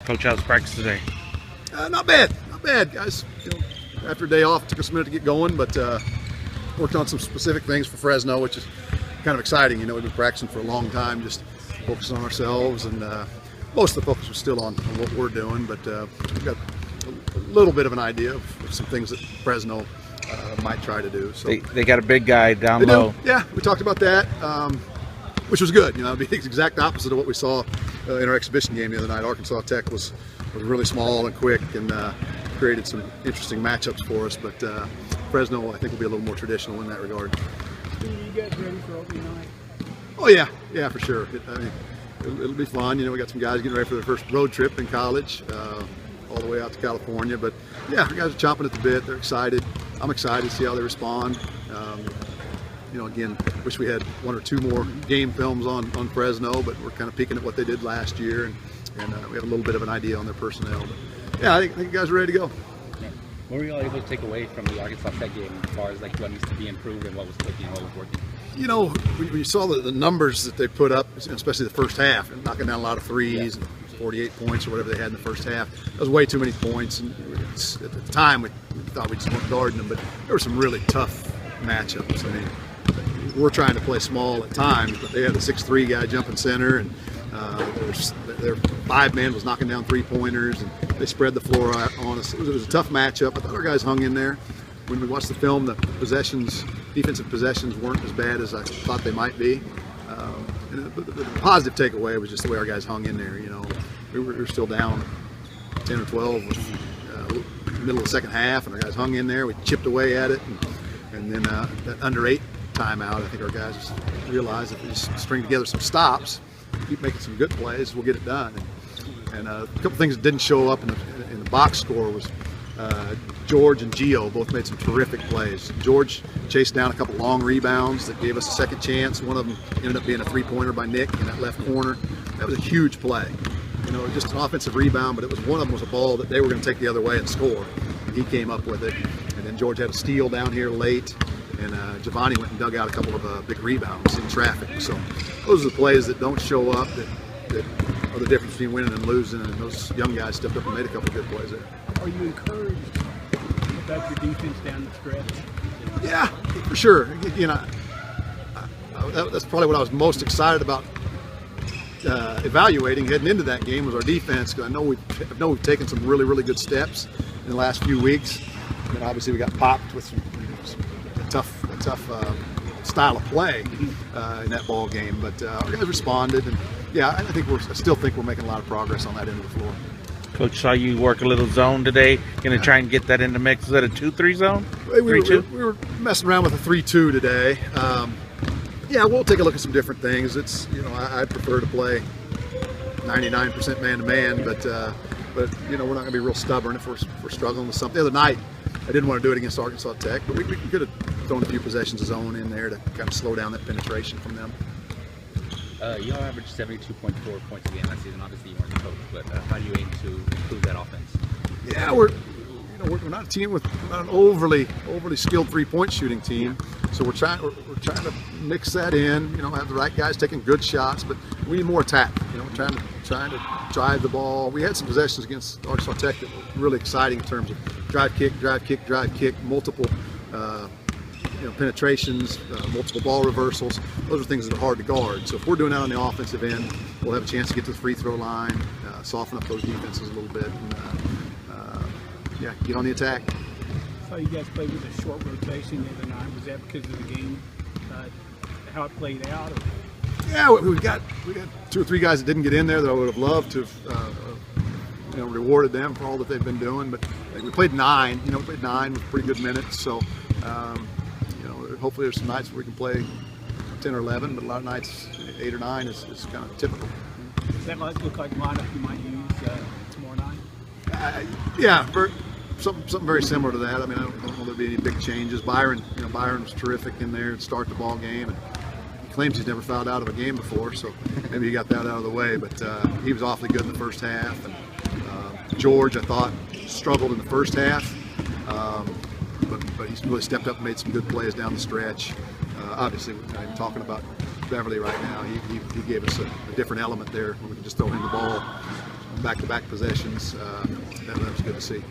Coach, how's practice today? Not bad, guys. After a day off, took us a minute to get going, but worked on some specific things for Fresno, which is kind of exciting. We've been practicing for a long time, just focusing on ourselves, and most of the focus was still on what we're doing, but we've got a little bit of an idea of some things that Fresno might try to do. So They got a big guy down they low. do. Yeah, we talked about that, which was good. It'd be the exact opposite of what we saw in our exhibition game the other night. Arkansas Tech was really small and quick, and created some interesting matchups for us, but Fresno, I think, will be a little more traditional in that regard. Are you guys ready for opening night? Oh yeah, for sure. It'll be fun. We got some guys getting ready for their first road trip in college, all the way out to California. But yeah, our guys are chomping at the bit. They're excited. I'm excited to see how they respond. Again, wish we had one or two more game films on Fresno, but we're kind of peeking at what they did last year, and we have a little bit of an idea on their personnel. But yeah, I think you guys are ready to go. What were you all able to take away from the Arkansas Tech game as far as what needs to be improved and what was clicking and what was working? When you saw the numbers that they put up, especially the first half, and knocking down a lot of threes, and 48 points or whatever they had in the first half, that was way too many points. And at the time, we thought we just weren't guarding them, but there were some really tough matchups. We're trying to play small at times, but they had a 6'3" guy jumping center, and their 5-man was knocking down 3-pointers, and they spread the floor out on us. It was a tough matchup. I thought our guys hung in there. When we watched the film, the defensive possessions weren't as bad as I thought they might be. And the positive takeaway was just the way our guys hung in there. We were still down 10 or 12 with middle of the second half, and our guys hung in there. We chipped away at it, and then that under 8 timeout, I think our guys just realized if we just string together some stops, keep making some good plays, we'll get it done. And a couple things that didn't show up in the box score was George and Gio both made some terrific plays. George chased down a couple long rebounds that gave us a second chance. One of them ended up being a 3-pointer by Nick in that left corner. That was a huge play. Just an offensive rebound, but one of them was a ball that they were going to take the other way and score. And he came up with it. And then George had a steal down here late, and Giovanni went and dug out a couple of big rebounds in traffic. So those are the plays that don't show up that are the difference between winning and losing, and those young guys stepped up and made a couple of good plays there. Are you encouraged about your defense down the stretch? Yeah, for sure. That's probably what I was most excited about evaluating heading into that game was our defense, because I know we've taken some really good steps in the last few weeks. And obviously we got popped with some tough style of play in that ball game, but our guys responded, and yeah, I still think we're making a lot of progress on that end of the floor. Coach, saw you work a little zone today. Going to try and get that in the mix. Is that a 2-3 zone? 3-2? We were messing around with a 3-2 today. Yeah, we'll take a look at some different things. I prefer to play 99% man-to-man, but we're not going to be real stubborn if we're struggling with something. The other night, I didn't want to do it against Arkansas Tech, but we could have thrown a few possessions of zone in there to kind of slow down that penetration from them. Y'all averaged 72.4 points a game last season. Obviously, you weren't the coach, but how do you aim to improve that offense? Yeah, we're not a team with not an overly skilled 3-point shooting team, so we're trying to mix that in. Have the right guys taking good shots, but we need more attack. We're trying to drive the ball. We had some possessions against Arkansas Tech that were really exciting in terms of drive kick, multiple penetrations, multiple ball reversals. Those are things that are hard to guard. So if we're doing that on the offensive end, we'll have a chance to get to the free throw line, soften up those defenses a little bit, and get on the attack. So you guys played with a short rotation the other night. Was that because of the game, how it played out? Or? Yeah, we had 2 or 3 guys that didn't get in there that I would have loved to have rewarded them for all that they've been doing. But we played 9. We played 9 with pretty good minutes. So hopefully there's some nights where we can play 10 or 11, but a lot of nights 8 or 9 is kind of typical. Does that look like lineup you might use tomorrow night? Yeah, something very similar to that. I don't know there'll be any big changes. Byron was terrific in there to start the ball game, and he claims he's never fouled out of a game before, so maybe he got that out of the way. But he was awfully good in the first half, and George, I thought, struggled in the first half, but he's really stepped up and made some good plays down the stretch. Obviously, I'm talking about Beverly right now. He gave us a different element there when we can just throw him the ball back-to-back possessions. That was good to see.